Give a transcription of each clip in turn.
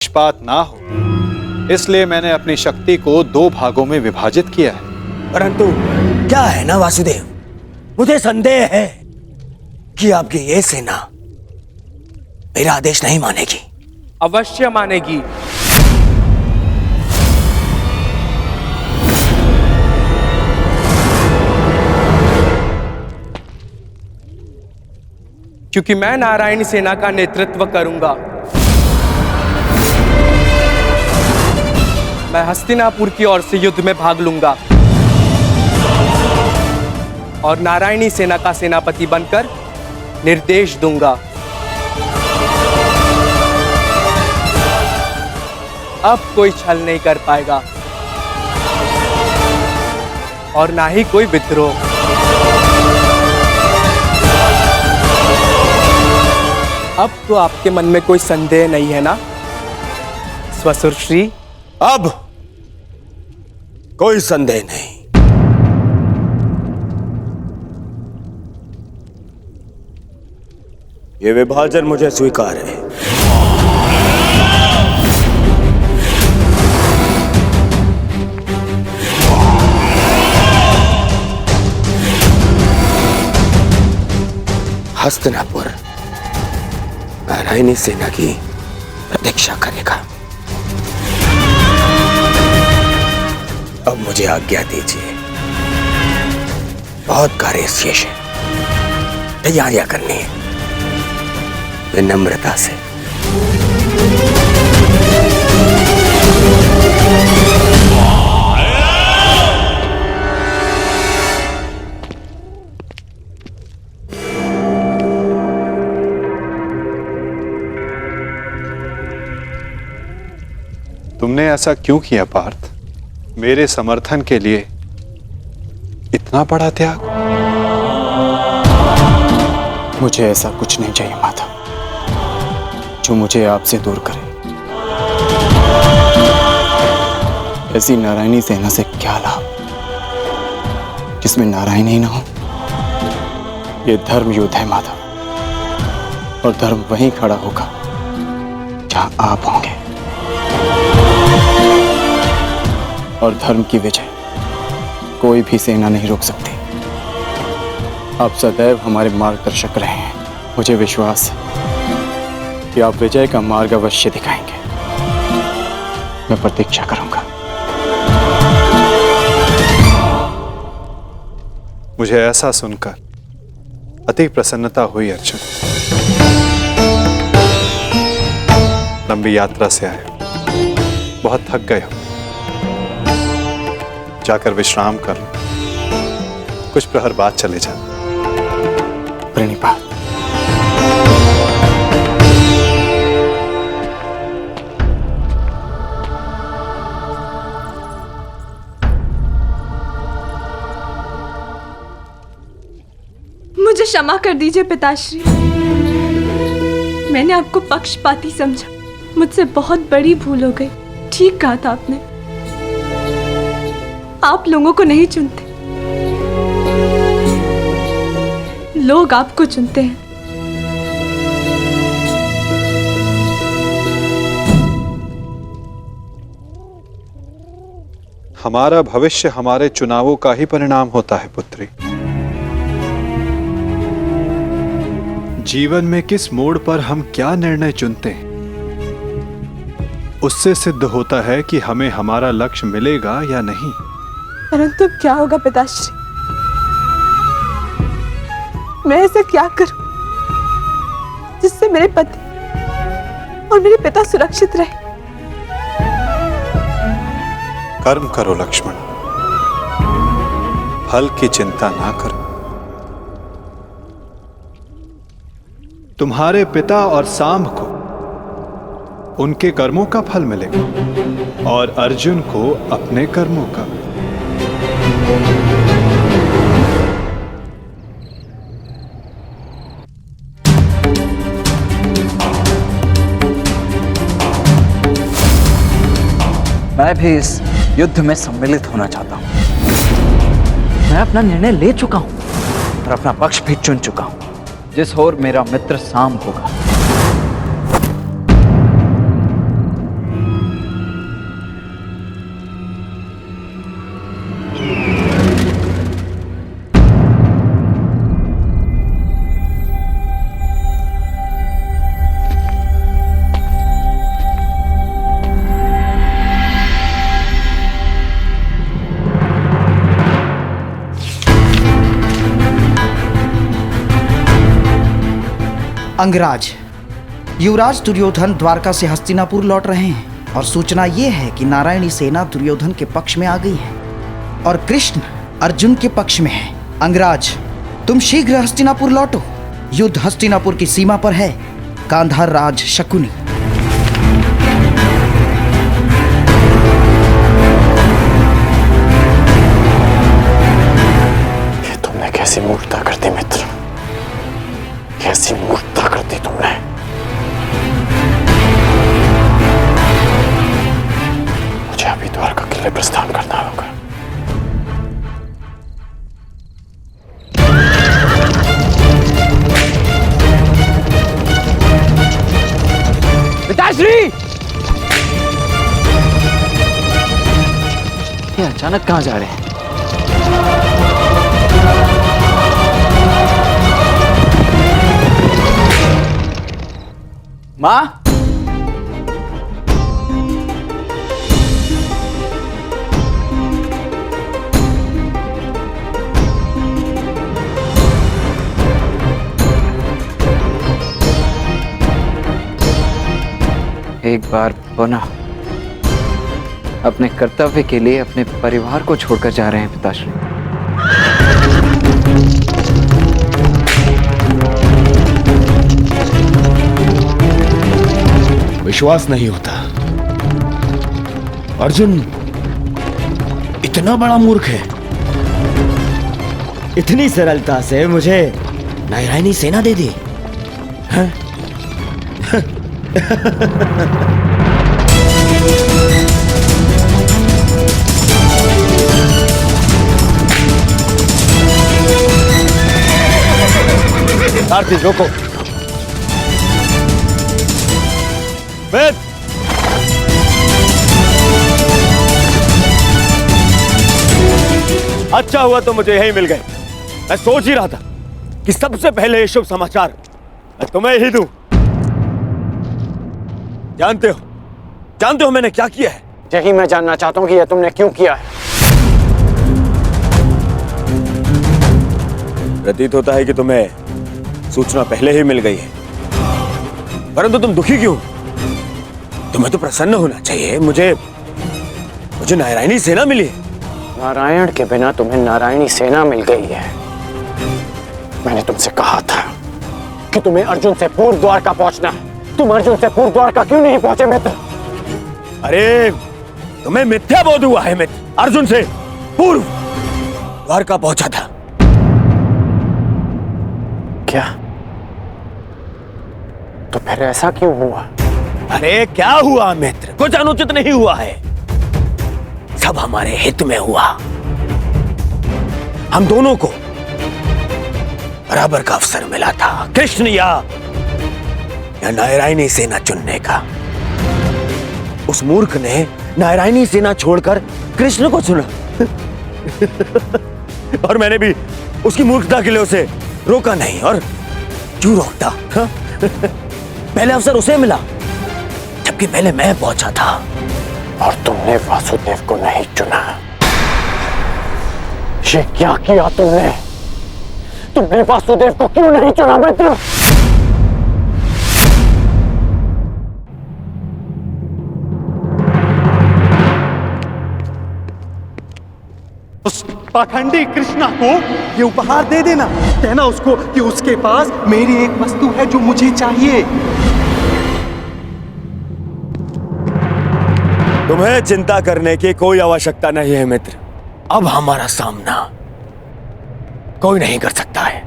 पक्षपात ना हो, इसलिए मैंने अपनी शक्ति को 2 भागों में विभाजित किया है। परंतु क्या है ना वासुदेव, मुझे संदेह है कि आपकी ये सेना मेरा आदेश नहीं मानेगी। अवश्य मानेगी। क्योंकि मैं नारायणी सेना का नेतृत्व करूंगा। मैं हस्तिनापुर की ओर से युद्ध में भाग लूंगा और नारायणी सेना का सेनापति बनकर निर्देश दूंगा। अब कोई छल नहीं कर पाएगा और ना ही कोई विद्रोह। अब तो आपके मन में कोई संदेह नहीं है ना स्वसुर श्री? अब कोई संदेह नहीं। ये विभाजन मुझे स्वीकार है। हस्तिनापुर नारायणी सेना की प्रतीक्षा करेगा। अब मुझे आज्ञा दीजिए, बहुत कार्य शेष है, तैयारियां करनी है। विनम्रता से। तुमने ऐसा क्यों किया पार्थ? मेरे समर्थन के लिए इतना बड़ा त्याग? मुझे ऐसा कुछ नहीं चाहिए माता जो मुझे आपसे दूर करे। ऐसी नारायणी सेना से क्या लाभ जिसमें नारायण ही ना हो? यह धर्म युद्ध है माता, और धर्म वहीं खड़ा होगा जहां आप होंगे। और धर्म की विजय कोई भी सेना नहीं रोक सकती। आप सदैव हमारे मार्गदर्शक रहे हैं। मुझे विश्वास है कि आप विजय का मार्ग अवश्य दिखाएंगे। मैं प्रतीक्षा करूंगा। मुझे ऐसा सुनकर अति प्रसन्नता हुई अर्जुन। लंबी यात्रा से आए, बहुत थक गए हो, जाकर विश्राम कर लो। कुछ प्रहर बाद चले जा। प्रणिपात। मुझे क्षमा कर दीजिए पिताश्री, मैंने आपको पक्षपाती समझा। मुझसे बहुत बड़ी भूल हो गई। ठीक कहा था आपने, आप लोगों को नहीं चुनते, लोग आपको चुनते हैं। हमारा भविष्य हमारे चुनावों का ही परिणाम होता है पुत्री। जीवन में किस मोड़ पर हम क्या निर्णय चुनते हैं, उससे सिद्ध होता है कि हमें हमारा लक्ष्य मिलेगा या नहीं। परंतु क्या होगा पिताश्री? मैं ऐसा क्या करूं जिससे मेरे पति और मेरे पिता सुरक्षित रहे? कर्म करो लक्ष्मण, फल की चिंता ना करो। तुम्हारे पिता और सांब को उनके कर्मों का फल मिलेगा और अर्जुन को अपने कर्मों का। मैं भी इस युद्ध में सम्मिलित होना चाहता हूं। मैं अपना निर्णय ले चुका हूं और अपना पक्ष भी चुन चुका हूं। जिस ओर मेरा मित्र सांब होगा अंगराज, युवराज दुर्योधन द्वारका से हस्तिनापुर लौट रहे हैं और सूचना ये है कि नारायणी सेना दुर्योधन के पक्ष में आ गई है और कृष्ण अर्जुन के पक्ष में है। अंगराज, तुम शीघ्र हस्तिनापुर लौटो। युद्ध हस्तिनापुर की सीमा पर है। गांधार राज शकुनी। ये तुमने कैसी मूर्खता कर दी मित्र, कैसी मूर्खता कर दी तुमने। मुझे अभी द्वारका के लिए प्रस्थान करना होगा। पिताश्री! ये अचानक कहां जा रहे हैं? मां? एक बार पुनः अपने कर्तव्य के लिए अपने परिवार को छोड़कर जा रहे हैं पिताश्री। विश्वास नहीं होता, अर्जुन इतना बड़ा मूर्ख है। इतनी सरलता से मुझे नारायणी सेना दे दी। हाँ? सारथी रोको। वेद, अच्छा हुआ तो मुझे यही मिल गए। मैं सोच ही रहा था कि सबसे पहले ये शुभ समाचार मैं तुम्हें ही दूं। जानते हो मैंने क्या किया है? यही मैं जानना चाहता हूं कि यह तुमने क्यों किया है। प्रतीत होता है कि तुम्हें सूचना पहले ही मिल गई है, परंतु तुम दुखी क्यों? तुम्हें तो प्रसन्न होना चाहिए। मुझे नारायणी सेना मिली है। नारायण के बिना तुम्हें नारायणी सेना मिल गई है। मैंने तुमसे कहा था कि तुम्हें अर्जुन से पूर्व द्वारका पहुंचना है। तुम अर्जुन से पूर्व द्वारका क्यों नहीं पहुंचे मित्र? अरे तुम्हें मिथ्या बोध हुआ है मित्र। अर्जुन से पूर्व द्वारका पहुंचा था। क्या? तो फिर ऐसा क्यों हुआ? अरे क्या हुआ मित्र? कुछ अनुचित नहीं हुआ है, सब हमारे हित में हुआ। हम दोनों को बराबर का अवसर मिला था, कृष्ण या नारायणी सेना चुनने का। उस मूर्ख ने नारायणी सेना छोड़कर कृष्ण को चुना और मैंने भी उसकी मूर्खता के लिए उसे रोका नहीं। और क्यों रोकता? पहले अवसर उसे मिला, जबकि पहले मैं पहुंचा था। और तुमने वासुदेव को नहीं चुना। ये क्या किया तुमने? तुमने वासुदेव को क्यों नहीं चुना मित्र? उस पाखंडी कृष्णा को ये उपहार दे देना। कहना उसको कि उसके पास मेरी एक वस्तु है जो मुझे चाहिए। तुम्हें चिंता करने की कोई आवश्यकता नहीं है मित्र। अब हमारा सामना कोई नहीं कर सकता है।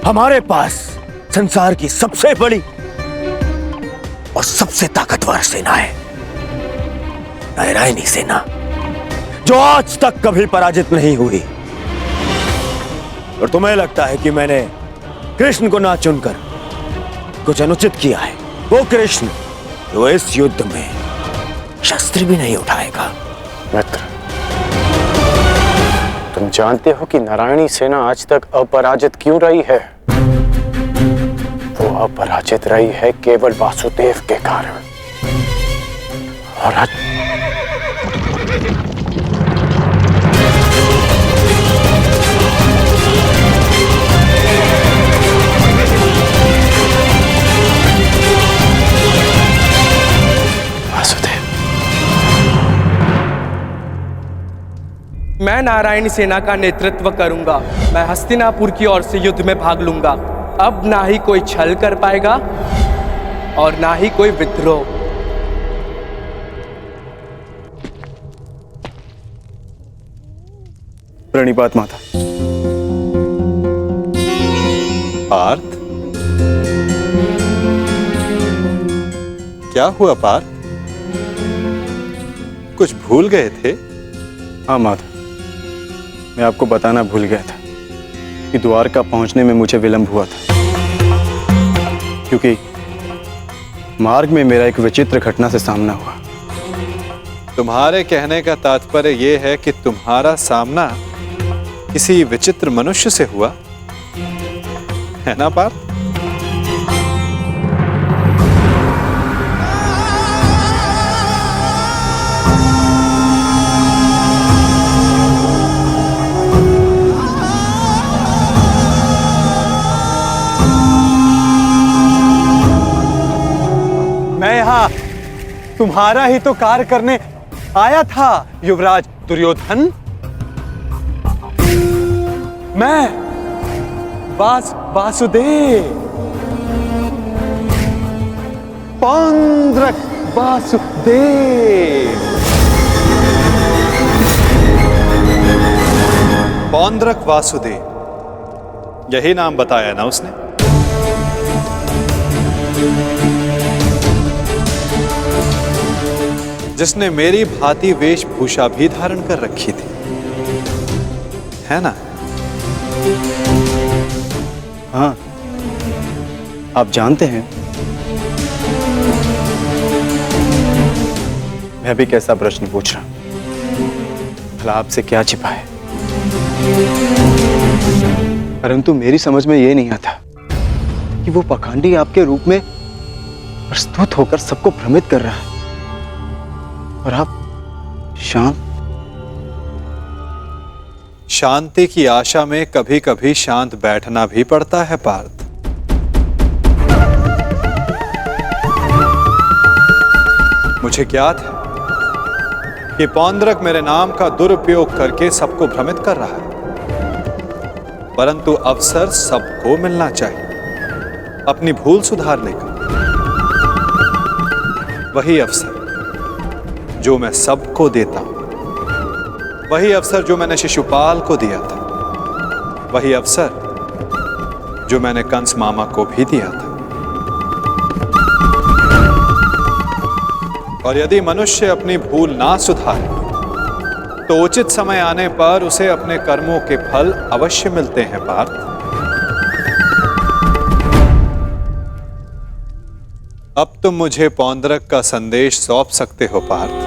हमारे पास संसार की सबसे बड़ी और सबसे ताकतवर सेना है, नारायणी सेना, जो आज तक कभी पराजित नहीं हुई। और तुम्हें लगता है कि मैंने कृष्ण को ना चुनकर कुछ अनुचित किया है? वो कृष्ण जो इस युद्ध में शस्त्र भी नहीं उठाएगा। मित्र, तुम जानते हो कि नारायणी सेना आज तक अपराजित क्यों रही है? वो अपराजित रही है केवल वासुदेव के कारण। और आज मैं नारायणी सेना का नेतृत्व करूंगा। मैं हस्तिनापुर की ओर से युद्ध में भाग लूंगा। अब ना ही कोई छल कर पाएगा और ना ही कोई विद्रोह। प्रणिपात माता। पार्थ, क्या हुआ पार्थ? कुछ भूल गए थे? हाँ माता, मैं आपको बताना भूल गया था कि द्वारका पहुंचने में मुझे विलंब हुआ था, क्योंकि मार्ग में मेरा एक विचित्र घटना से सामना हुआ। तुम्हारे कहने का तात्पर्य यह है कि तुम्हारा सामना किसी विचित्र मनुष्य से हुआ, है ना पार्थ? मैं यहाँ तुम्हारा ही तो कार्य करने आया था युवराज दुर्योधन। मैं वासुदेव, पौंद्रक वासुदेव। पौंद्रक वासुदेव, यही नाम बताया ना उसने? जिसने मेरी भांति वेशभूषा भी धारण कर रखी थी, है ना? हाँ, आप जानते हैं मैं भी कैसा प्रश्न पूछ रहा हूं। भला आपसे क्या छिपा है? परंतु मेरी समझ में यह नहीं आता कि वो पाखंडी आपके रूप में प्रस्तुत होकर सबको भ्रमित कर रहा है और आप शांत। शांति की आशा में कभी कभी शांत बैठना भी पड़ता है पार्थ। मुझे ज्ञात है कि पौंद्रक मेरे नाम का दुरुपयोग करके सबको भ्रमित कर रहा है, परंतु अवसर सबको मिलना चाहिए अपनी भूल सुधारने का। वही अवसर जो मैं सबको देता हूं, वही अवसर जो मैंने शिशुपाल को दिया था, वही अवसर जो मैंने कंस मामा को भी दिया था। और यदि मनुष्य अपनी भूल ना सुधारे तो उचित समय आने पर उसे अपने कर्मों के फल अवश्य मिलते हैं पार्थ। अब तुम मुझे पौंद्रक का संदेश सौंप सकते हो पार्थ।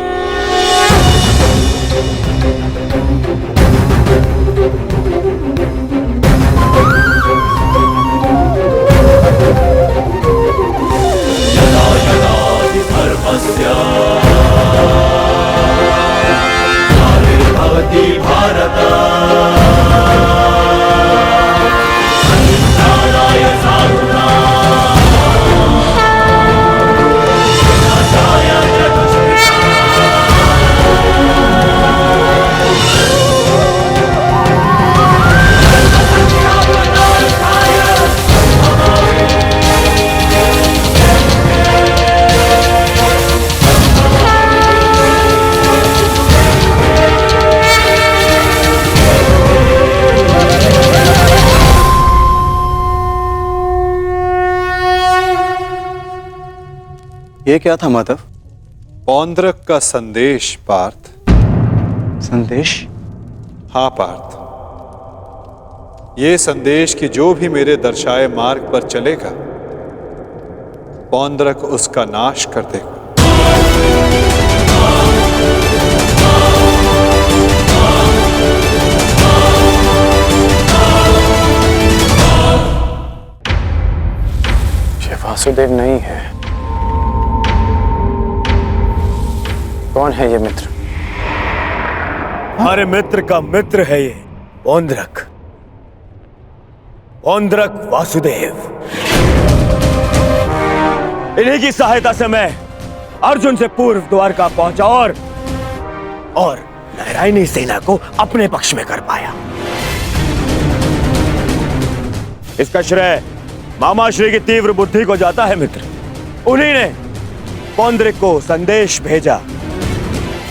ये क्या था माधव? पौंद्रक का संदेश पार्थ। संदेश? हाँ पार्थ, ये संदेश कि जो भी मेरे दर्शाए मार्ग पर चलेगा पौंद्रक उसका नाश कर देगा। ये वासुदेव नहीं है। कौन है ये मित्र? हमारे मित्र का मित्र है ये पौंद्रक, पौंद्रक वासुदेव। इन्हीं की सहायता से मैं अर्जुन से पूर्व द्वारका पहुंचा और नारायणी सेना को अपने पक्ष में कर पाया। इसका श्रेय मामाश्री की तीव्र बुद्धि को जाता है मित्र। उन्हीं ने पौंद्रिक को संदेश भेजा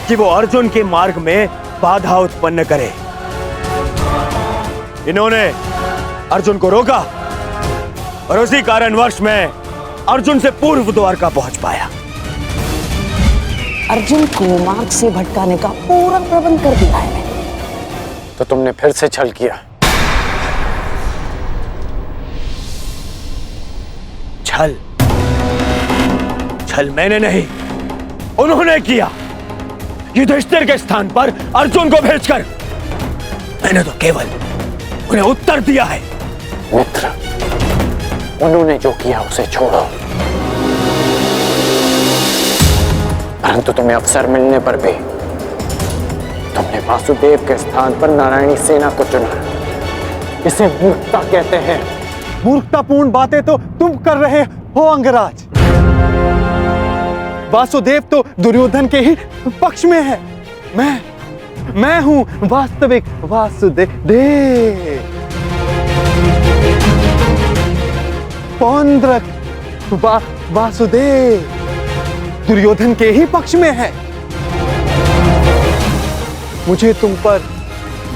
कि वो अर्जुन के मार्ग में बाधा उत्पन्न करे। इन्होंने अर्जुन को रोका और उसी कारणवश मैं अर्जुन से पूर्व द्वारका पहुंच पाया। अर्जुन को मार्ग से भटकाने का पूरा प्रबंध कर दिया है मैंने। तो तुमने फिर से छल किया। छल मैंने नहीं, उन्होंने किया। युधिष्ठिर के स्थान पर अर्जुन को भेजकर मैंने तो केवल उन्हें उत्तर दिया है। मित्र, उन्होंने जो किया उसे छोड़ो। परंतु तुम्हें अवसर मिलने पर भी तुमने वासुदेव के स्थान पर नारायणी सेना को चुना। इसे मूर्खता कहते हैं। मूर्खतापूर्ण बातें तो तुम कर रहे हो अंगराज। वासुदेव तो दुर्योधन के ही पक्ष में है। मैं हूं वास्तविक वासुदेव। पौंद्रक वासुदेव दुर्योधन के ही पक्ष में है। मुझे तुम पर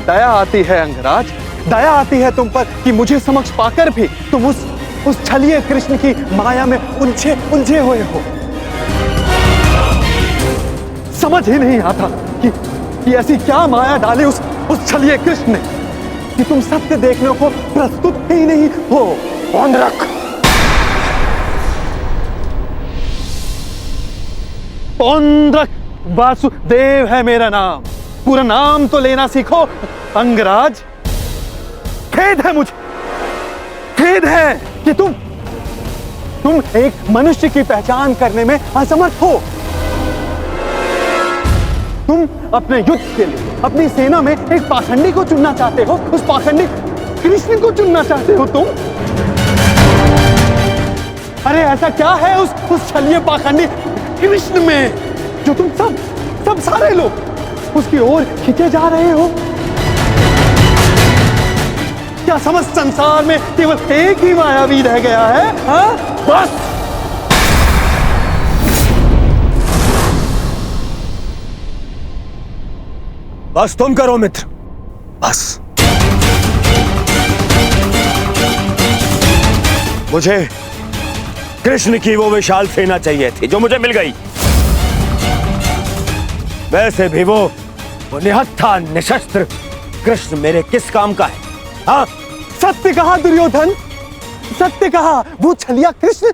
दया आती है अंगराज, दया आती है तुम पर कि मुझे समक्ष पाकर भी तुम उस छलिए कृष्ण की माया में उलझे हुए हो। समझ ही नहीं आता कि ऐसी क्या माया डाली उस छलिए कृष्ण ने कि तुम सत्य देखने को प्रस्तुत ही नहीं हो। पौंद्रक, पौंद्रक वासुदेव है मेरा नाम। पूरा नाम तो लेना सीखो अंगराज। खेद है मुझे, खेद है कि तुम एक मनुष्य की पहचान करने में असमर्थ हो। तुम अपने युद्ध के लिए अपनी सेना में एक पाखंडी को चुनना चाहते हो। उस पाखंडी कृष्ण को चुनना चाहते हो तुम। अरे ऐसा क्या है उस छलिए पाखंडी कृष्ण में जो तुम सब सारे लोग उसकी ओर खींचे जा रहे हो? क्या समस्त संसार में केवल एक ही मायावी रह गया है? हाँ? बस तुम करो मित्र, बस। मुझे कृष्ण की वो विशाल सेना चाहिए थी जो मुझे मिल गई। वैसे भी वो निहत्था निशस्त्र कृष्ण मेरे किस काम का है? हाँ, सत्य कहा दुर्योधन, सत्य कहा। वो छलिया कृष्ण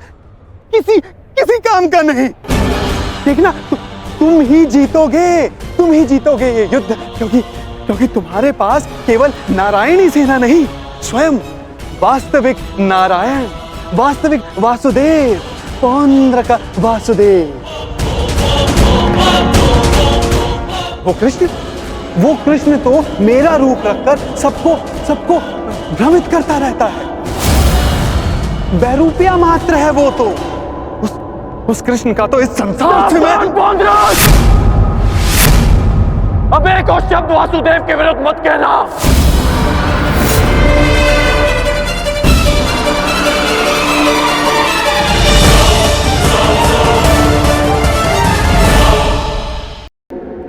किसी काम का नहीं। देखना, तुम ही जीतोगे ये युद्ध, क्योंकि तुम्हारे पास केवल नारायणी सेना नहीं, स्वयं वास्तविक नारायण, वास्तविक वासुदेव, पौंद्रक वासुदेव। वो कृष्ण तो मेरा रूप रखकर सबको भ्रमित करता रहता है। बैरूपिया मात्र है वो तो। उस कृष्ण का तो इस संसार से मैं... अब एक और शब्द वासुदेव के विरुद्ध मत कहना।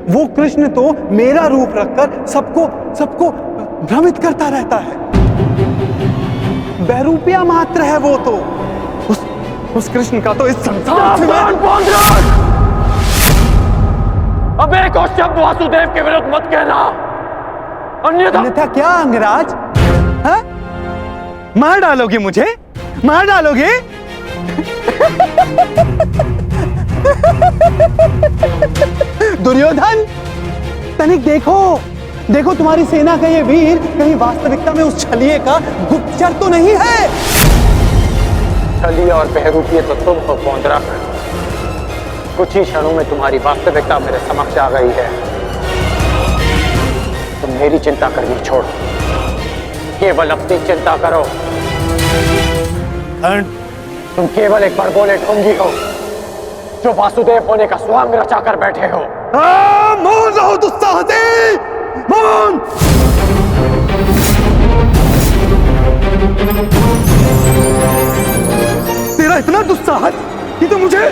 वो कृष्ण तो मेरा रूप रखकर सबको भ्रमित करता रहता है। बैरूपिया मात्र है वो तो। उस कृष्ण का तो इस संसार से मैं... अब एक और शब्द वासुदेव के विरुद्ध मत कहना, अन्यथा क्या अंगराज? हाँ? मार डालोगे मुझे? मार डालोगे? दुर्योधन, तनिक देखो तुम्हारी सेना का ये वीर कहीं वास्तविकता में उस छलिए का गुप्तचर तो नहीं है? छलिए और बहरूपिये तो तुम हो पौंद्रक। कुछ ही क्षणों में तुम्हारी वास्तविकता मेरे समक्ष आ गई है। तुम मेरी चिंता करनी छोड़ो, केवल अपनी चिंता करो। तुम केवल एक बड़बोले ढोंगी हो। जो वासुदेव होने का स्वांग रचा कर बैठे हो। मौन रहो दुस्साहसी, मौन। तेरा इतना दुस्साहस कि तू मुझे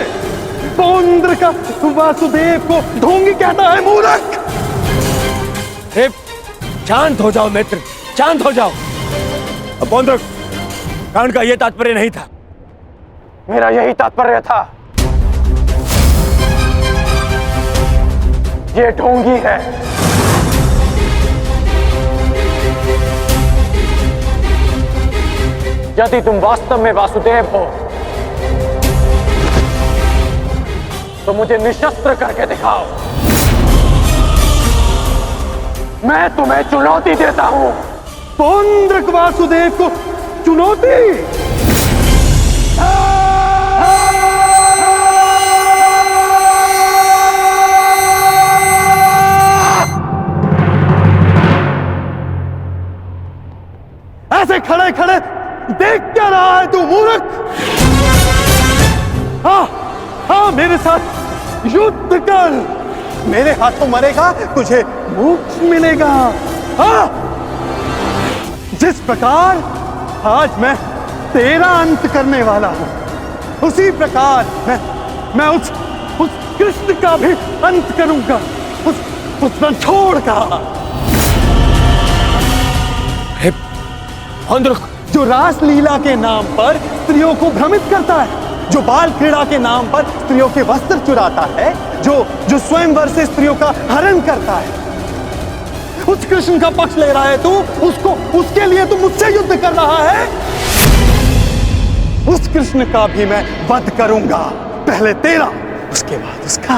पौंद्र का वासुदेव को ढोंगी कहता है, मूर्ख। शांत हो जाओ मित्र, शांत हो जाओ। पौंद्र कांड का यह तात्पर्य नहीं था, मेरा यही तात्पर्य था। ये ढोंगी है। यदि तुम वास्तव में वासुदेव हो तो मुझे निशस्त्र करके दिखाओ। मैं तुम्हें चुनौती देता हूं। पौंद्र वासुदेव को चुनौती? ऐसे खड़े खड़े देख क्या रहा है तू, मूर्ख? हाँ, मेरे साथ युद्ध कर। मेरे हाथों मरेगा, तुझे मोक्ष मिलेगा। हाँ, जिस प्रकार आज मैं तेरा अंत करने वाला हूं, उसी प्रकार मैं उस कृष्ण का भी अंत करूंगा, उस रणछोड़ का। जो रासलीला के नाम पर स्त्रियों को भ्रमित करता है, जो बाल क्रीड़ा के नाम पर स्त्रियों के वस्त्र चुराता है, जो स्वयंवर से स्त्रियों का हरण करता है, उस कृष्ण का पक्ष ले रहा है तू। उसके लिए तू मुझसे युद्ध कर रहा है। उस कृष्ण का भी मैं वध करूंगा, पहले तेरा, उसके बाद उसका।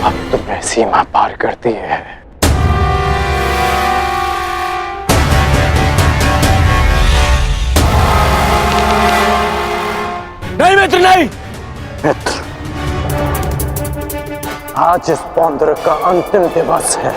अब तुम्हें सीमा पार करती है। नहीं मित्र, नहीं मित्र, आज इस पौंद्र का अंतिम दिवस है।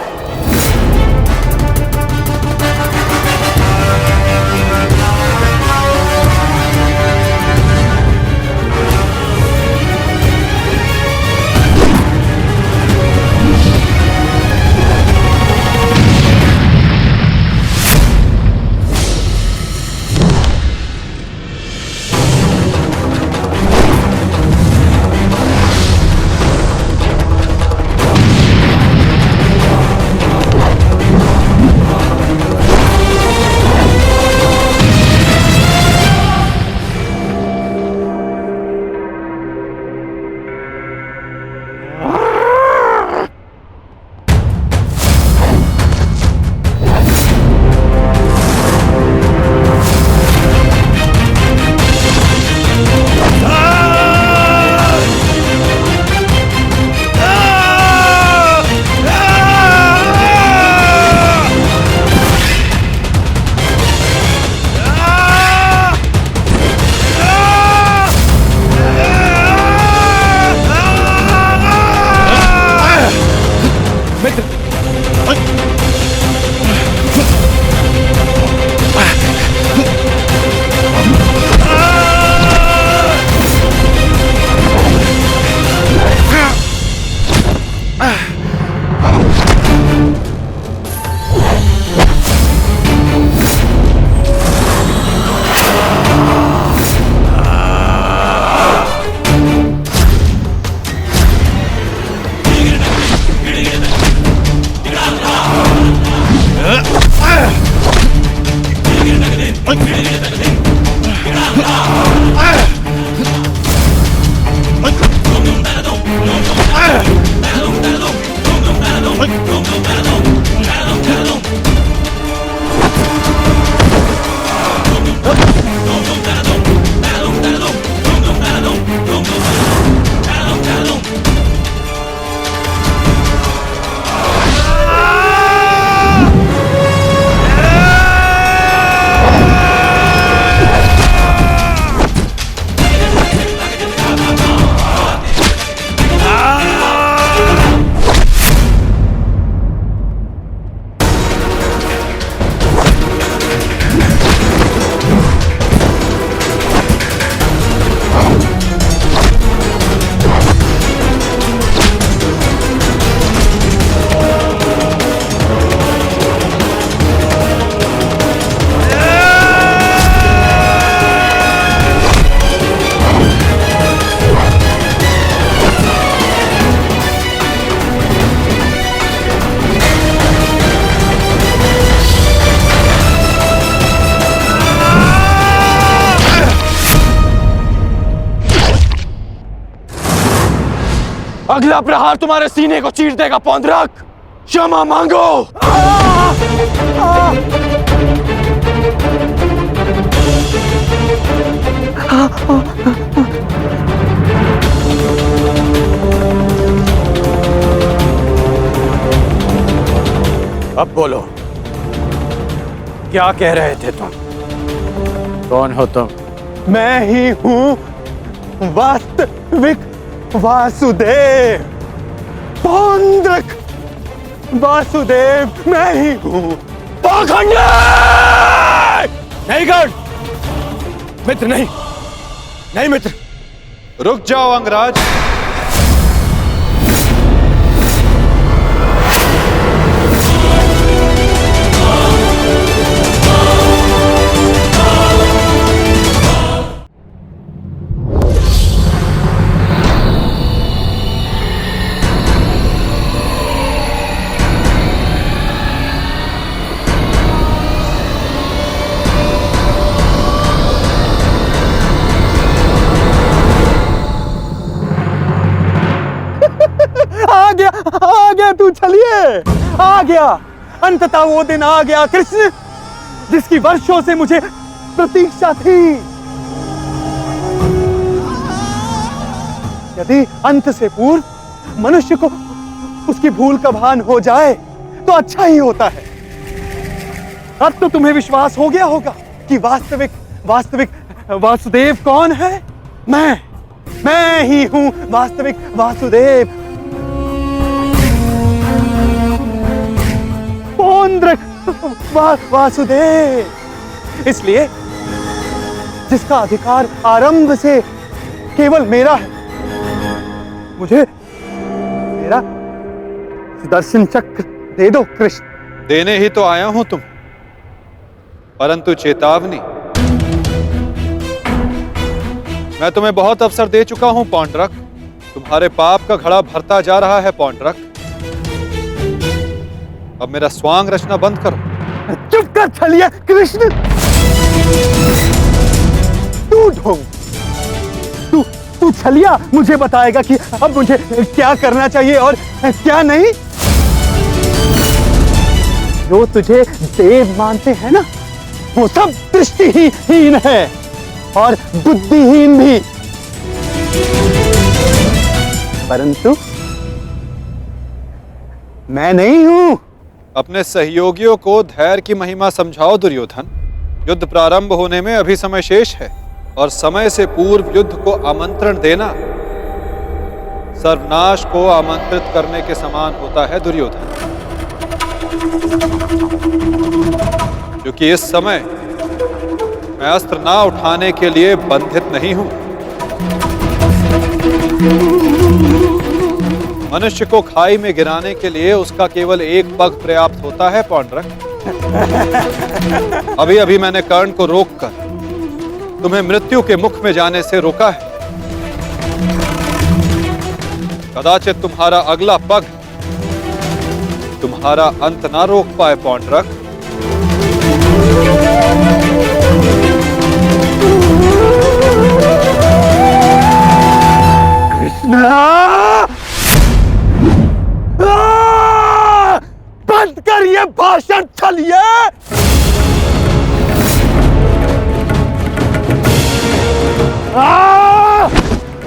अगला प्रहार तुम्हारे सीने को चीर देगा पौंद्रक। क्षमा मांगो। अब बोलो, क्या कह रहे थे तुम? कौन हो तुम? मैं ही हूं वास्तविक वासुदेव। पौंद्रक वासुदेव मैं ही हूं। पाखंडी! नहीं गण, मित्र नहीं, नहीं मित्र। रुक जाओ अंगराज। आ गया तू, चलिए आ गया। अंततः वो दिन आ गया कृष्ण, जिसकी वर्षों से मुझे प्रतीक्षा थी। यदि अंत से पूर्व मनुष्य को उसकी भूल का भान हो जाए तो अच्छा ही होता है। अब तो तुम्हें विश्वास हो गया होगा कि वास्तविक वासुदेव कौन है। मैं ही हूं वास्तविक वासुदेव। पौंद्रक वासुदेव, इसलिए जिसका अधिकार आरंभ से केवल मेरा है। मुझे मेरा सुदर्शन चक्र दे दो कृष्ण। देने ही तो आया हूं तुम, परंतु चेतावनी, मैं तुम्हें बहुत अवसर दे चुका हूं पौंड्रक। तुम्हारे पाप का घड़ा भरता जा रहा है पौंड्रक। अब मेरा स्वांग रचना बंद करो। चुप कर छलिया कृष्ण। तू ढोंग, तू छलिया मुझे बताएगा कि अब मुझे क्या करना चाहिए और क्या नहीं। जो तुझे देव मानते हैं ना, वो सब दृष्टिहीन है और बुद्धिहीन भी। परंतु मैं नहीं हूं। अपने सहयोगियों को धैर्य की महिमा समझाओ दुर्योधन। युद्ध प्रारंभ होने में अभी समय शेष है और समय से पूर्व युद्ध को आमंत्रण देना सर्वनाश को आमंत्रित करने के समान होता है दुर्योधन। क्योंकि इस समय मैं अस्त्र ना उठाने के लिए बंधित नहीं हूं। मनुष्य को खाई में गिराने के लिए उसका केवल एक पग पर्याप्त होता है पौंड्रक। अभी अभी मैंने कर्ण को रोककर तुम्हें मृत्यु के मुख में जाने से रोका है। कदाचित तुम्हारा अगला पग तुम्हारा अंत ना रोक पाए पौंड्रक। बंद कर ये भाषण छलिए।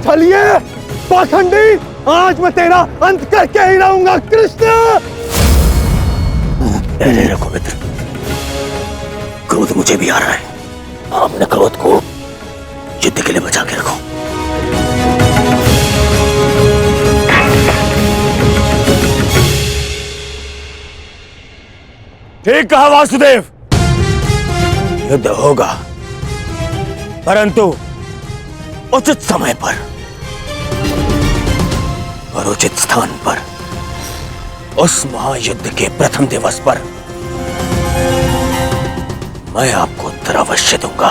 छलिए पाखंडी, आज मैं तेरा अंत करके ही रहूंगा कृष्ण। रखो मित्र, क्रोध मुझे भी आ रहा है। अपने क्रोध को युद्ध के लिए बचा के रखो। ठीक कहा वासुदेव, युद्ध होगा, परंतु उचित समय पर और उचित स्थान पर। उस महायुद्ध के प्रथम दिवस पर मैं आपको उत्तर अवश्य दूंगा।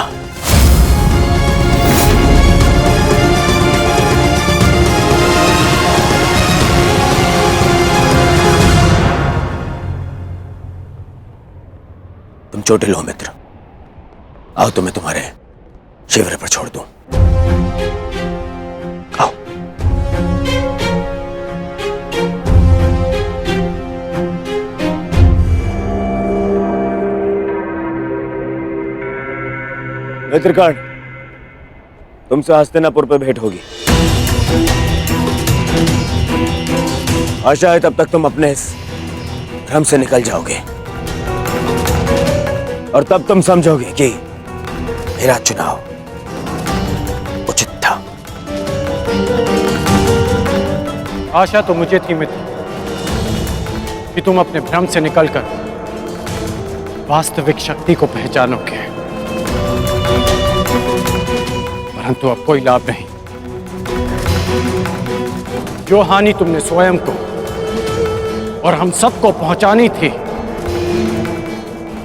तुम चोटिल हो मित्र, आओ तुम्हें तुम्हारे शिविर पर छोड़ दूं। आओ। मित्रकर्ण, तुमसे हस्तिनापुर पे भेंट होगी। आशा है तब तक तुम अपने इस भ्रम से निकल जाओगे और तब तुम समझोगे कि मेरा चुनाव उचित था। आशा तो मुझे थी मित्र कि तुम अपने भ्रम से निकलकर वास्तविक शक्ति को पहचानोगे, परंतु अब कोई लाभ नहीं। जो हानि तुमने स्वयं को और हम सबको पहुंचानी थी,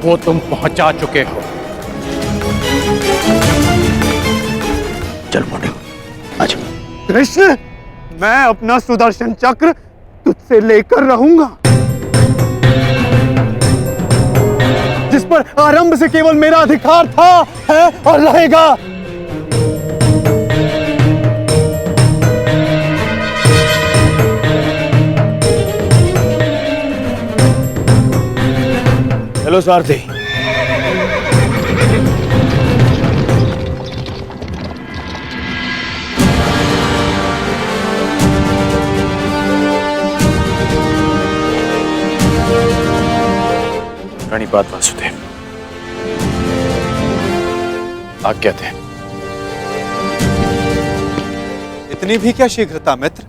वो तुम पहुंचा चुके हो। चल मोटे, आज कृष्ण, मैं अपना सुदर्शन चक्र तुझसे लेकर रहूंगा, जिस पर आरंभ से केवल मेरा अधिकार था, है और रहेगा। हेलो सारथी। प्रणिपात वासुदेव, आज्ञा थे। इतनी भी क्या शीघ्रता मित्र?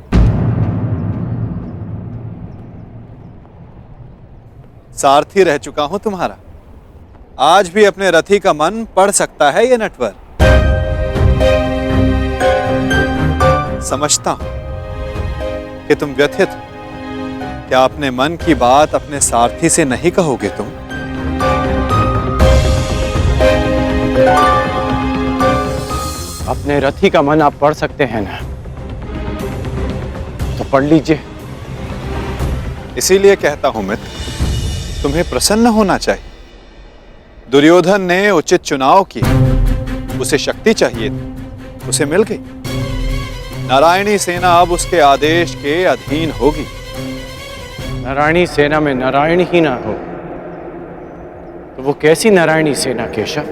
सारथी रह चुका हूं तुम्हारा। आज भी अपने रथी का मन पढ़ सकता है ये नटवर। समझता हूं कि तुम व्यथित हो। क्या अपने मन की बात अपने सारथी से नहीं कहोगे तुम? अपने रथी का मन आप पढ़ सकते हैं ना, तो पढ़ लीजिए। इसीलिए कहता हूं मित्र, तुम्हें प्रसन्न होना चाहिए। दुर्योधन ने उचित चुनाव किया, उसे शक्ति चाहिए थी, उसे मिल गई। नारायणी सेना अब उसके आदेश के अधीन होगी। नारायणी सेना में नारायण ही ना हो तो वो कैसी नारायणी सेना केशव?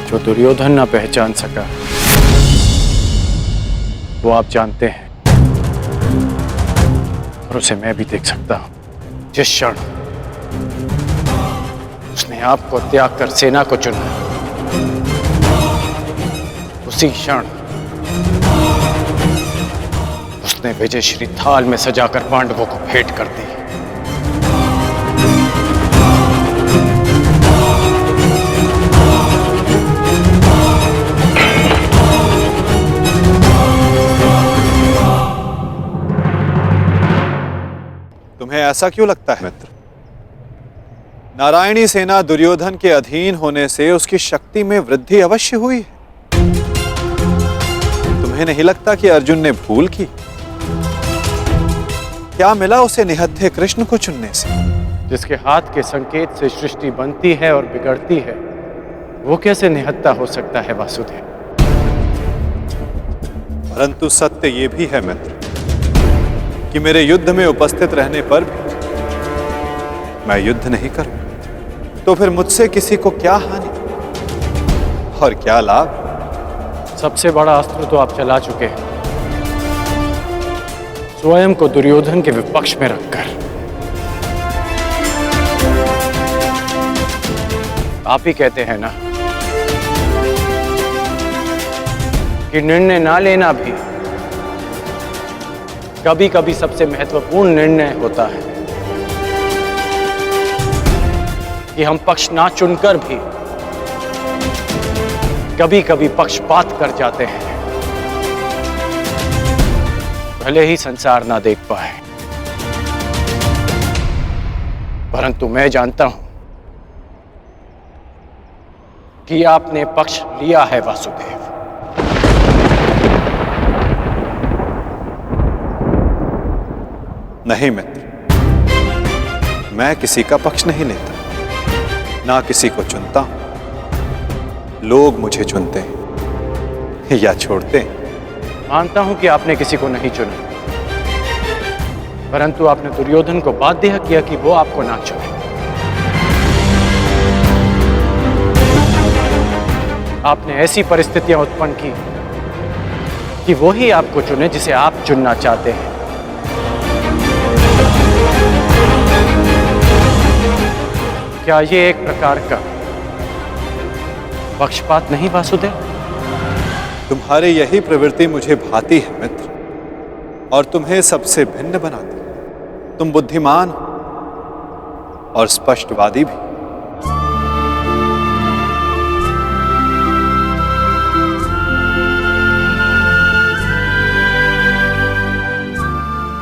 जो दुर्योधन ना पहचान सका वो आप जानते हैं, और उसे मैं भी देख सकता हूं। जिस क्षण उसने आपको त्याग कर सेना को चुना, उसी क्षण उसने विजयश्री थाल में सजाकर पांडवों को भेंट कर दी। तुम्हें ऐसा क्यों लगता है मित्र? नारायणी सेना दुर्योधन के अधीन होने से उसकी शक्ति में वृद्धि अवश्य हुई है। तुम्हें नहीं लगता कि अर्जुन ने भूल की? क्या मिला उसे निहत्थे कृष्ण को चुनने से? जिसके हाथ के संकेत से सृष्टि बनती है और बिगड़ती है, वो कैसे निहत्था हो सकता है वासुदेव? परंतु सत्य ये भी है मित्र कि मेरे युद्ध में उपस्थित रहने पर भी मैं युद्ध नहीं करूं, तो फिर मुझसे किसी को क्या हानि और क्या लाभ? सबसे बड़ा अस्त्र तो आप चला चुके हैं, स्वयं को दुर्योधन के विपक्ष में रखकर। आप ही कहते हैं ना कि निर्णय ना लेना भी कभी कभी सबसे महत्वपूर्ण निर्णय होता है, कि हम पक्ष ना चुनकर भी कभी कभी पक्षपात कर जाते हैं, भले ही संसार ना देख पाए। परंतु मैं जानता हूं कि आपने पक्ष लिया है वासुदेव। नहीं मित्र, मैं किसी का पक्ष नहीं लेता। ना किसी को चुनता हूं, लोग मुझे चुनते हैं या छोड़ते हैं। मानता हूं कि आपने किसी को नहीं चुना, परंतु आपने दुर्योधन को बाध्य किया कि वो आपको ना चुने। आपने ऐसी परिस्थितियां उत्पन्न की कि वो ही आपको चुने जिसे आप चुनना चाहते हैं। क्या ये एक प्रकार का पक्षपात नहीं वासुदेव? तुम्हारी यही प्रवृत्ति मुझे भाती है मित्र, और तुम्हें सबसे भिन्न बनाती। तुम बुद्धिमान हो और स्पष्टवादी भी।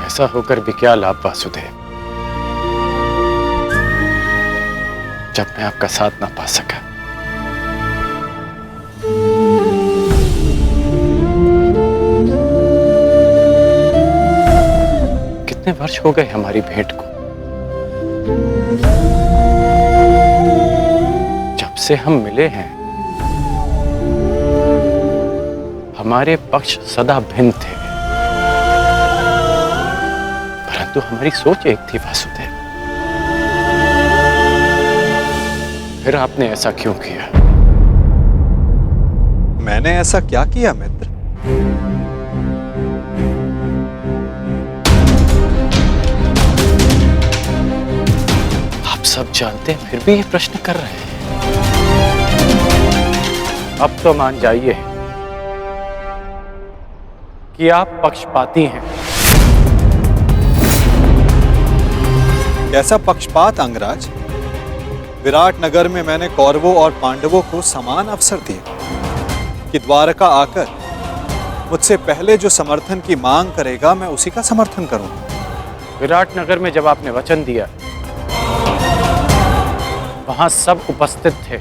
ऐसा होकर भी क्या लाभ वासुदेव, जब मैं आपका साथ ना पा सका। कितने वर्ष हो गए हमारी भेंट को? जब से हम मिले हैं हमारे पक्ष सदा भिन्न थे, परंतु हमारी सोच एक थी वासुदेव। फिर आपने ऐसा क्यों किया? मैंने ऐसा क्या किया मित्र? आप सब जानते हैं फिर भी ये प्रश्न कर रहे हैं। अब तो मान जाइए कि आप पक्षपाती हैं। कैसा पक्षपात अंगराज? विराट नगर में मैंने कौरवों और पांडवों को समान अवसर दिए कि द्वारका आकर मुझसे पहले जो समर्थन की मांग करेगा मैं उसी का समर्थन करूंगा। विराट नगर में जब आपने वचन दिया वहां सब उपस्थित थे,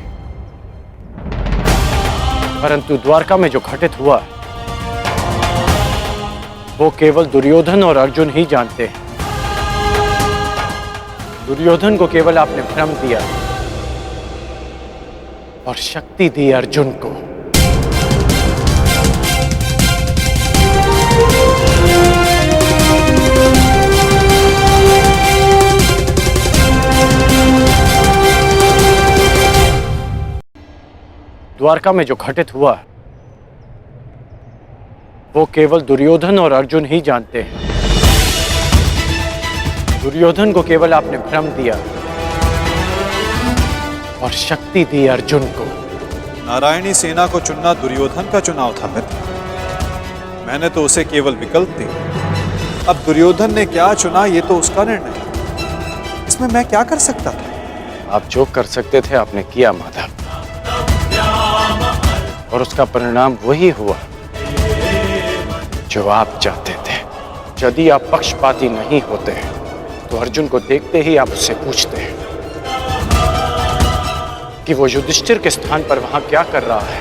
परंतु द्वारका में जो घटित हुआ वो केवल दुर्योधन और अर्जुन ही जानते हैं। दुर्योधन को केवल आपने भ्रम दिया और शक्ति दी अर्जुन को। द्वारका में जो घटित हुआ वो केवल दुर्योधन और अर्जुन ही जानते हैं। दुर्योधन को केवल आपने भ्रम दिया और शक्ति दी अर्जुन को। नारायणी सेना को चुनना दुर्योधन का चुनाव था मित्र। मैंने तो उसे केवल विकल्प दिया। अब दुर्योधन ने क्या चुना ये तो उसका निर्णय है। इसमें मैं क्या कर सकता था? आप जो कर सकते थे आपने किया माधव, और उसका परिणाम वही हुआ जो आप चाहते थे। यदि आप पक्षपाती नहीं होते तो अर्जुन को देखते ही आप उससे पूछते कि वो युधिष्ठिर के स्थान पर वहां क्या कर रहा है,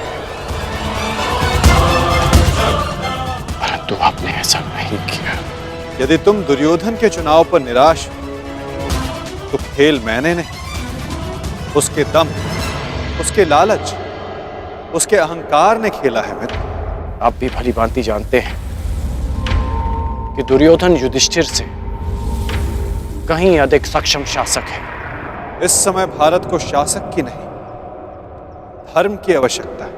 परंतु आपने ऐसा नहीं किया। यदि तुम दुर्योधन के चुनाव पर निराश हो तो खेल मैंने नहीं, उसके दम, उसके लालच, उसके अहंकार ने खेला है मित्र। आप भी भली भांति जानते हैं कि दुर्योधन युधिष्ठिर से कहीं अधिक सक्षम शासक है। इस समय भारत को शासक की नहीं, धर्म की आवश्यकता है,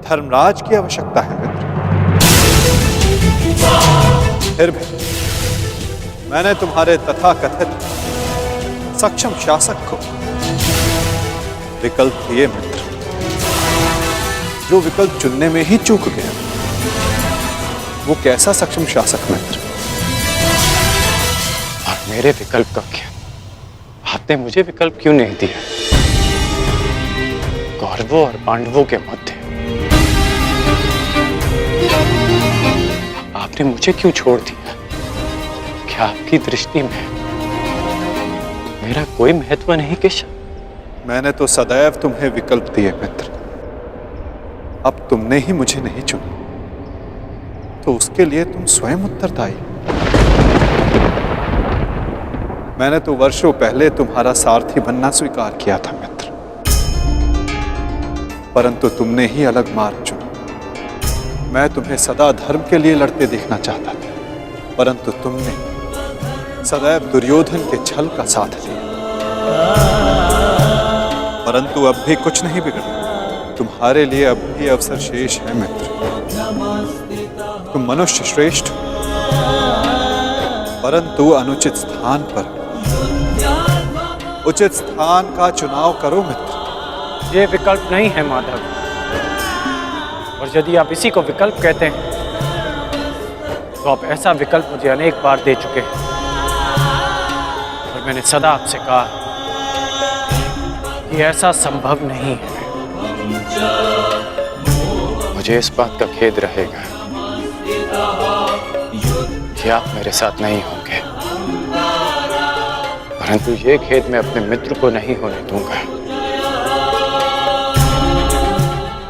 धर्मराज की आवश्यकता है मित्र। फिर भी मैंने तुम्हारे तथाकथित सक्षम शासक को विकल्प दिए मित्र, जो विकल्प चुनने में ही चूक गया। वो कैसा सक्षम शासक मित्र? और मेरे विकल्प का क्या? आपने मुझे विकल्प क्यों नहीं दिया? कौरवों और पांडवों के मध्य आपने मुझे क्यों छोड़ दिया? क्या आपकी दृष्टि में मेरा कोई महत्व नहीं केशव? मैंने तो सदैव तुम्हें विकल्प दिए मित्र। अब तुमने ही मुझे नहीं चुना तो उसके लिए तुम स्वयं उत्तरदायी। मैंने तो वर्षों पहले तुम्हारा सारथी बनना स्वीकार किया था मित्र, परंतु तुमने ही अलग मार्ग चुना। मैं तुम्हें सदा धर्म के लिए लड़ते देखना चाहता था, परंतु तुमने सदैव दुर्योधन के छल का साथ लिया। परंतु अब भी कुछ नहीं बिगड़ा, तुम्हारे लिए अब भी अवसर शेष है मित्र। तुम मनुष्य श्रेष्ठ हो, परंतु अनुचित स्थान पर। उचित स्थान का चुनाव करो मित्र। ये विकल्प नहीं है माधव, और यदि आप इसी को विकल्प कहते हैं तो आप ऐसा विकल्प मुझे अनेक बार दे चुके हैं, और मैंने सदा आपसे कहा कि ऐसा संभव नहीं है। मुझे इस बात का खेद रहेगा कि आप मेरे साथ नहीं होंगे, परंतु ये खेद मैं अपने मित्र को नहीं होने दूंगा,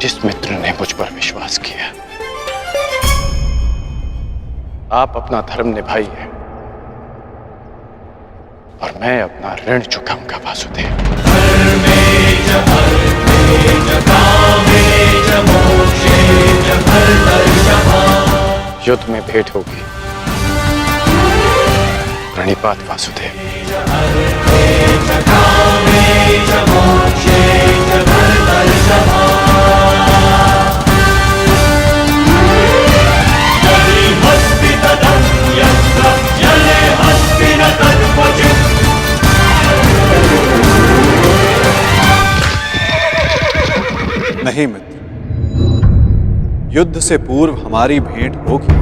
जिस मित्र ने मुझ पर विश्वास किया। आप अपना धर्म निभाइए और मैं अपना ऋण चुकाऊंगा वासुदेव। युद्ध में भेंट होगी। प्रणिपात वासुदेव। नहीं मित्र, युद्ध से पूर्व हमारी भेंट होगी,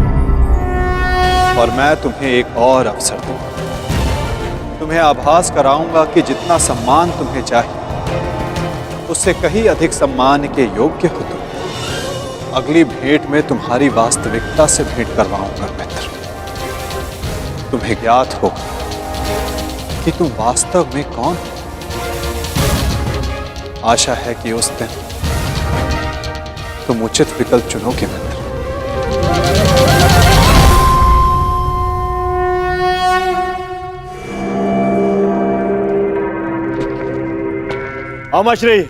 और मैं तुम्हें एक और अवसर दूंगा। तुम्हें आभास कराऊंगा कि जितना सम्मान तुम्हें चाहिए उससे कहीं अधिक सम्मान के योग्य हो तुम। अगली भेंट में तुम्हारी वास्तविकता से भेंट करवाऊंगा मित्र। तुम्हें ज्ञात होगा कि तुम वास्तव में कौन हो। आशा है कि उस दिन तुम उचित विकल्प चुनोगे मित्र। अमश्री,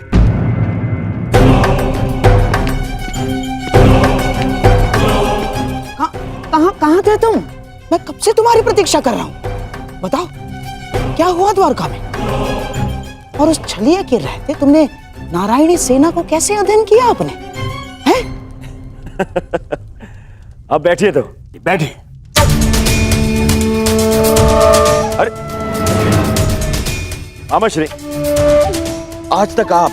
कहाँ थे तुम? मैं कब से तुम्हारी प्रतीक्षा कर रहा हूँ। बताओ क्या हुआ द्वारका में? और उस छलिया के रहते तुमने नारायणी सेना को कैसे अध्ययन किया आपने? हैं? अब बैठिए तो बैठिए। अरे अमश्री, आज तक आप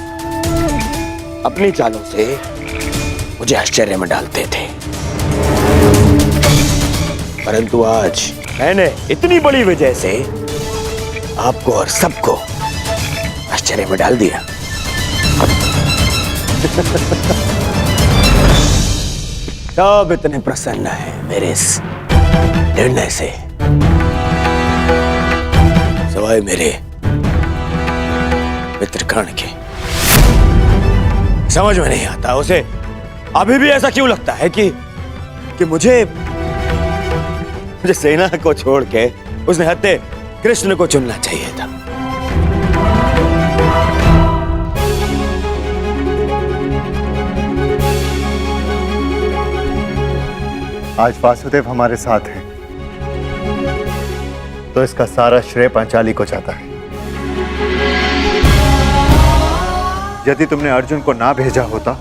अपनी चालों से मुझे आश्चर्य में डालते थे, परंतु आज मैंने इतनी बड़ी वजह से आपको और सबको आश्चर्य में डाल दिया। सब इतने प्रसन्न है मेरे इस निर्णय से, सवाए मेरे मित्र कर्ण के। समझ में नहीं आता उसे अभी भी ऐसा क्यों लगता है कि मुझे सेना को छोड़ के उसने हत्या कृष्ण को चुनना चाहिए था। आज वासुदेव हमारे साथ हैं, तो इसका सारा श्रेय पांचाली को जाता है। यदि तुमने अर्जुन को ना भेजा होता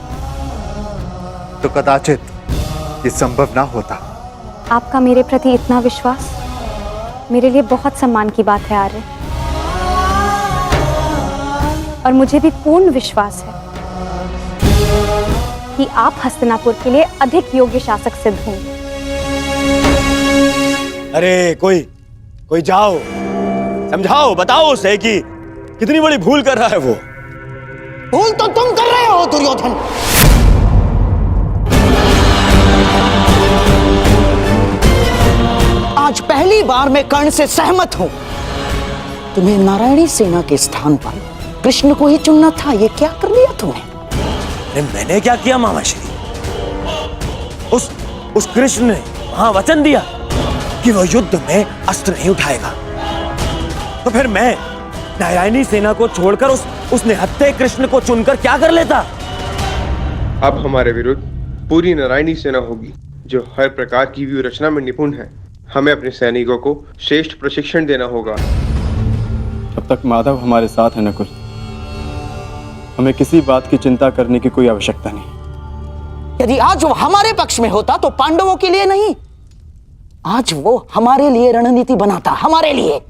तो कदाचित ये संभव ना होता। आपका मेरे प्रति इतना विश्वास मेरे लिए बहुत सम्मान की बात है आर्य, और मुझे भी पूर्ण विश्वास है कि आप हस्तिनापुर के लिए अधिक योग्य शासक सिद्ध होंगे। अरे कोई जाओ, समझाओ, बताओ उसे कि कितनी बड़ी भूल कर रहा है वो। भूल तो तुम कर रहे हो दुर्योधन। आज पहली बार मैं कर्ण से सहमत हूं। तुम्हें नारायणी सेना के स्थान पर कृष्ण को ही चुनना था। ये क्या कर लिया तुमने? अरे मैंने क्या किया मामाश्री? उस कृष्ण ने वहां वचन दिया कि वो युद्ध में अस्त्र नहीं उठाएगा, तो फिर मैं नारायणी सेना को छोड़कर उस निहत्थे कृष्ण को चुनकर क्या कर लेता? अब हमारे विरुद्ध पूरी नारायणी सेना होगी जो हर प्रकार की व्यू रचना में निपुण है। हमें अपने सैनिकों को श्रेष्ठ प्रशिक्षण देना होगा। जब तक माधव हमारे साथ है नकुल, हमें किसी बात की चिंता करने की कोई आवश्यकता नहीं। यदि आज वो हमारे पक्ष में होता तो पांडवों के लिए नहीं, आज वो हमारे लिए रणनीति बनाता, हमारे लिए।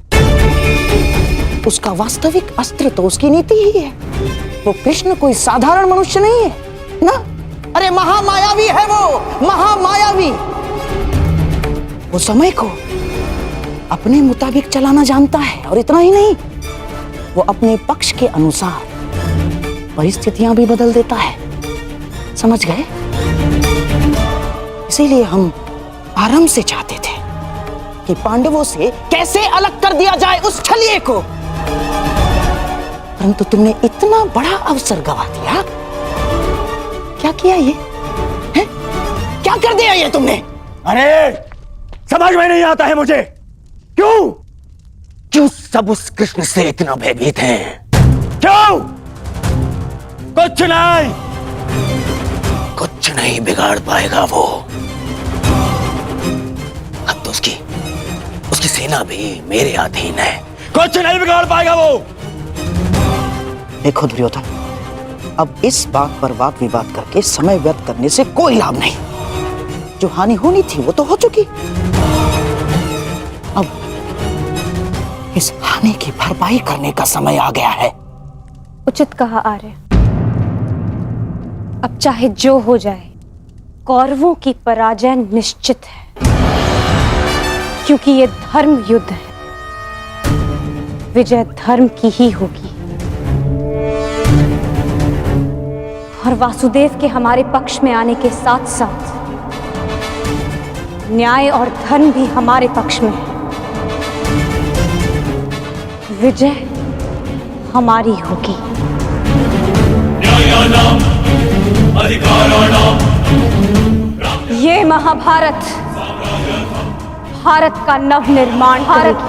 उसका वास्तविक अस्त्र तो उसकी नीति ही है। वो कृष्ण कोई साधारण मनुष्य नहीं है ना। अरे महामायावी है वो, महामायावी। वो समय को अपने मुताबिक चलाना जानता है, और इतना ही नहीं, वो अपने पक्ष के अनुसार परिस्थितियां भी बदल देता है। समझ गए? इसीलिए हम आरंभ से चाहते थे कि पांडवों से कैसे अलग कर दिया जाए उस छलिए को, परंतु तुमने इतना बड़ा अवसर गवा दिया। क्या किया ये है? क्या कर दिया ये तुमने? अरे समझ में नहीं आता है मुझे, क्यों सब उस कृष्ण से इतना भयभीत हैं? क्यों? कुछ नहीं बिगाड़ पाएगा वो। अब तो उसकी सेना भी मेरे अधीन है। कुछ नहीं बिगाड़ पाएगा वो। देखो दुर्योधन, अब इस बात पर वाद विवाद करके समय व्यर्थ करने से कोई लाभ नहीं। जो हानि होनी थी वो तो हो चुकी। अब इस हानि की भरपाई करने का समय आ गया है। उचित कहा आर्य। अब चाहे जो हो जाए, कौरवों की पराजय निश्चित है, क्योंकि ये धर्म युद्ध है। विजय धर्म की ही होगी, और वासुदेव के हमारे पक्ष में आने के साथ साथ न्याय और धर्म भी हमारे पक्ष में है। विजय हमारी होगी। ये महाभारत भारत का नवनिर्माण करेगा।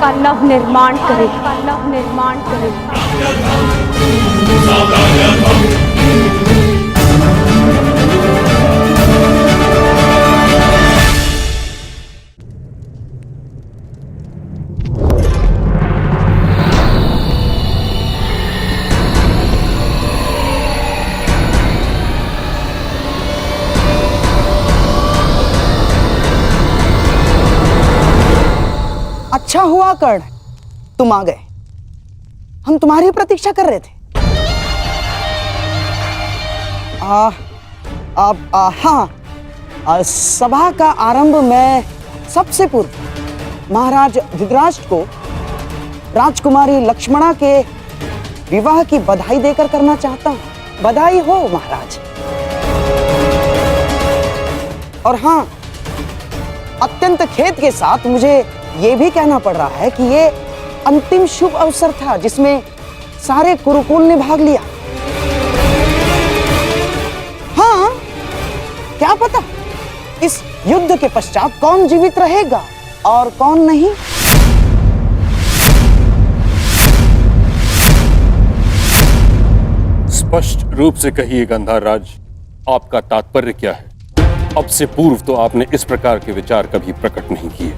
अच्छा हुआ कर्ण, तुम आ गए। हम तुम्हारी प्रतीक्षा कर रहे थे। हाँ, सभा का आरंभ मैं सबसे पूर्व महाराज धृतराष्ट्र को राजकुमारी लक्ष्मणा के विवाह की बधाई देकर करना चाहता हूं। बधाई हो महाराज। और हाँ, अत्यंत खेद के साथ मुझे ये भी कहना पड़ रहा है कि ये अंतिम शुभ अवसर था जिसमें सारे कुरुकुल ने भाग लिया। हाँ, क्या पता इस युद्ध के पश्चात कौन जीवित रहेगा और कौन नहीं। स्पष्ट रूप से कहिए गंधार राज, आपका तात्पर्य क्या है? अब से पूर्व तो आपने इस प्रकार के विचार कभी प्रकट नहीं किए,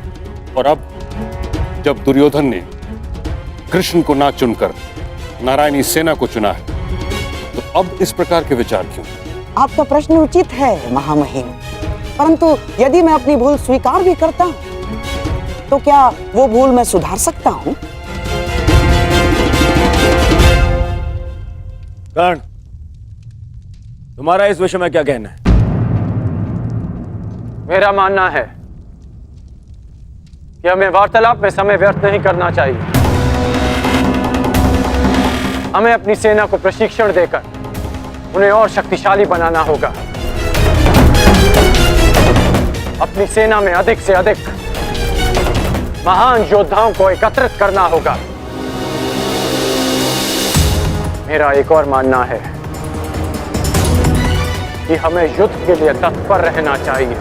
और अब जब दुर्योधन ने कृष्ण को ना चुनकर नारायणी सेना को चुना है, तो अब इस प्रकार के विचार क्यों? आपका प्रश्न उचित है महामहिम, परंतु यदि मैं अपनी भूल स्वीकार भी करता हूं तो क्या वो भूल मैं सुधार सकता हूं? कर्ण, तुम्हारा इस विषय में क्या कहना है? मेरा मानना है कि हमें वार्तालाप में समय व्यर्थ नहीं करना चाहिए। हमें अपनी सेना को प्रशिक्षण देकर उन्हें और शक्तिशाली बनाना होगा। अपनी सेना में अधिक से अधिक महान योद्धाओं को एकत्रित करना होगा। मेरा एक और मानना है कि हमें युद्ध के लिए तत्पर रहना चाहिए।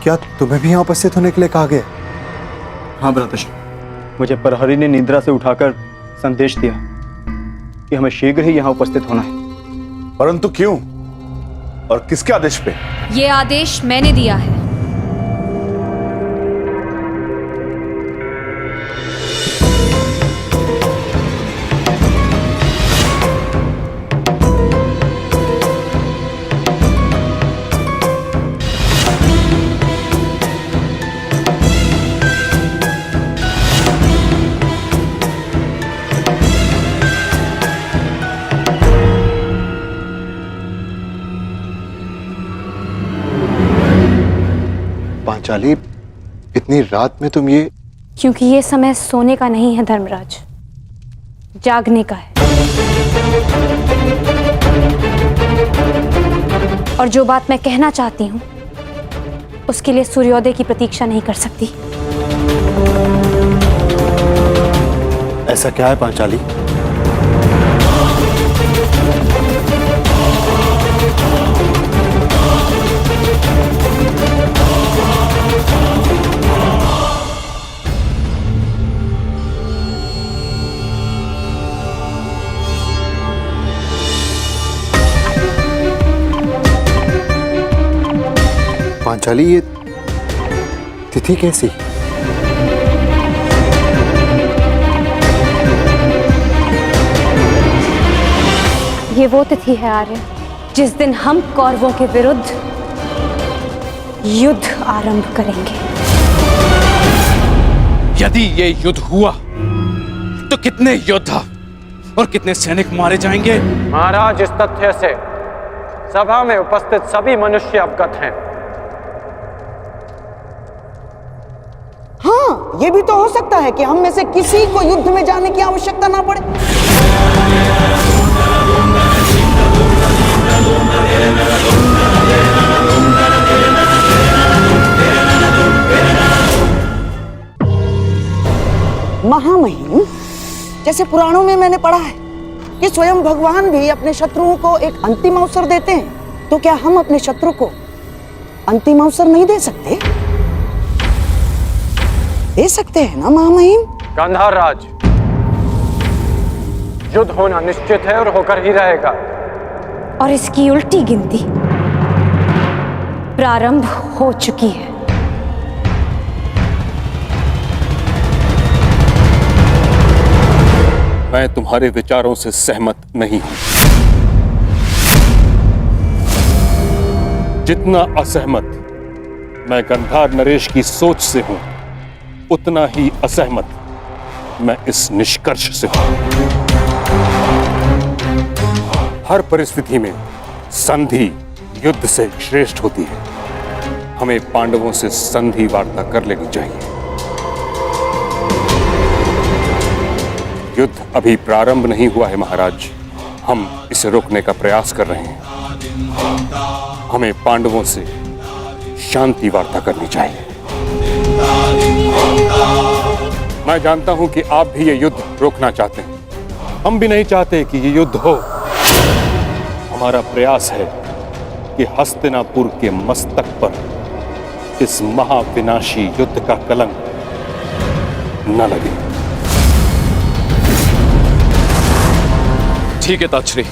क्या तुम्हें भी यहाँ उपस्थित होने के लिए कहा गया? हाँ भ्राताश्री, मुझे प्रहरी ने निद्रा से उठाकर संदेश दिया कि हमें शीघ्र ही यहाँ उपस्थित होना है। परंतु क्यों और किसके आदेश पे? ये आदेश मैंने दिया है। पांचाली, इतनी रात में तुम ये? क्योंकि ये समय सोने का नहीं है धर्मराज, जागने का है। और जो बात मैं कहना चाहती हूं उसके लिए सूर्योदय की प्रतीक्षा नहीं कर सकती। ऐसा क्या है पांचाली? पांचाली, ये तिथि कैसी? ये वो तिथि है आर्य जिस दिन हम कौरवों के विरुद्ध युद्ध आरंभ करेंगे। यदि ये युद्ध हुआ तो कितने योद्धा और कितने सैनिक मारे जाएंगे? महाराज, इस तथ्य से सभा में उपस्थित सभी मनुष्य अवगत हैं। हाँ, ये भी तो हो सकता है कि हम में से किसी को युद्ध में जाने की आवश्यकता ना पड़े। महामहिम, जैसे पुराणों में मैंने पढ़ा है कि स्वयं भगवान भी अपने शत्रुओं को एक अंतिम अवसर देते हैं, तो क्या हम अपने शत्रु को अंतिम अवसर नहीं दे सकते? दे सकते हैं ना महामहिम? गांधार राज, युद्ध होना निश्चित है और होकर ही रहेगा। और इसकी उल्टी गिनती प्रारंभ हो चुकी है। मैं तुम्हारे विचारों से सहमत नहीं हूं। जितना असहमत मैं गंधार नरेश की सोच से हूं, उतना ही असहमत मैं इस निष्कर्ष से हूं। हर परिस्थिति में संधि युद्ध से श्रेष्ठ होती है। हमें पांडवों से संधि वार्ता कर लेनी चाहिए। युद्ध अभी प्रारंभ नहीं हुआ है महाराज, हम इसे रोकने का प्रयास कर रहे हैं। हमें पांडवों से शांति वार्ता करनी चाहिए। मैं जानता हूं कि आप भी ये युद्ध रोकना चाहते हैं, हम भी नहीं चाहते कि ये युद्ध हो। हमारा प्रयास है कि हस्तिनापुर के मस्तक पर इस महाविनाशी युद्ध का कलंक न लगे। ठीक है ताक्षरी,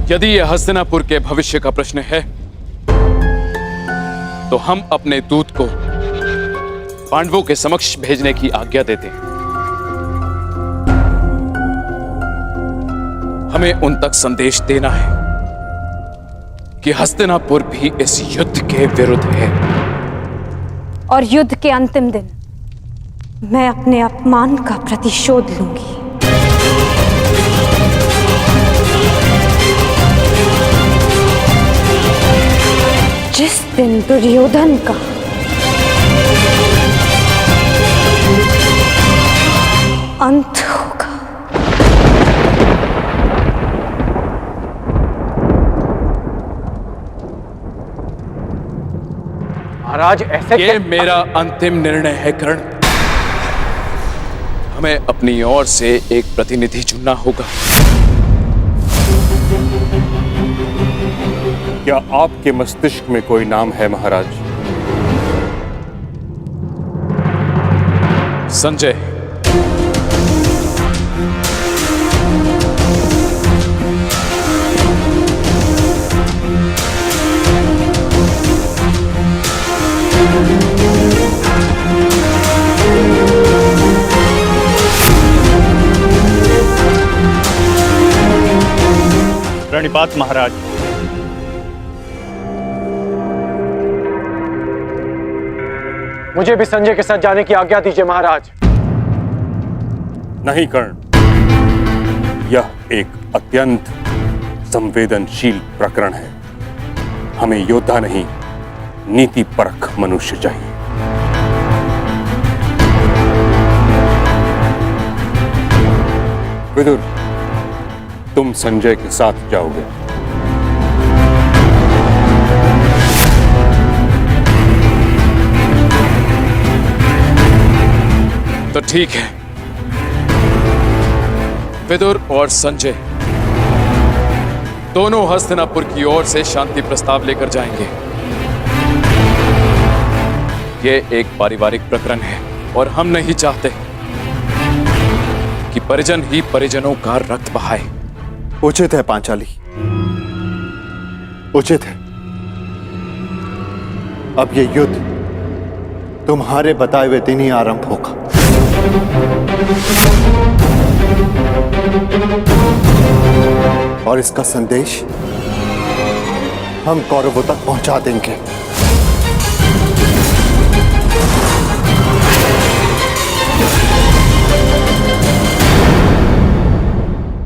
यदि यह हस्तिनापुर के भविष्य का प्रश्न है तो हम अपने दूत को पांडवों के समक्ष भेजने की आज्ञा देते हैं। हमें उन तक संदेश देना है कि हस्तिनापुर भी इस युद्ध के विरुद्ध है। और युद्ध के अंतिम दिन मैं अपने अपमान का प्रतिशोध लूंगी। जिस दिन दुर्योधन का अंत होगा। महाराज, ऐसे ये मेरा अंतिम निर्णय है कर्ण। हमें अपनी ओर से एक प्रतिनिधि चुनना होगा। क्या आपके मस्तिष्क में कोई नाम है महाराज? संजय। प्रणिपात महाराज। मुझे भी संजय के साथ जाने की आज्ञा दीजिए महाराज। नहीं कर्ण, यह एक अत्यंत संवेदनशील प्रकरण है। हमें योद्धा नहीं, नीति परख मनुष्य चाहिए। विदुर, तुम संजय के साथ जाओगे। तो ठीक है, विदुर और संजय दोनों हस्तिनापुर की ओर से शांति प्रस्ताव लेकर जाएंगे। यह एक पारिवारिक प्रकरण है और हम नहीं चाहते कि परिजन ही परिजनों का रक्त बहाए। उचित है पांचाली, उचित है। अब ये युद्ध तुम्हारे बताए हुए दिन ही आरंभ होगा। और इसका संदेश हम कौरवों तक पहुंचा देंगे।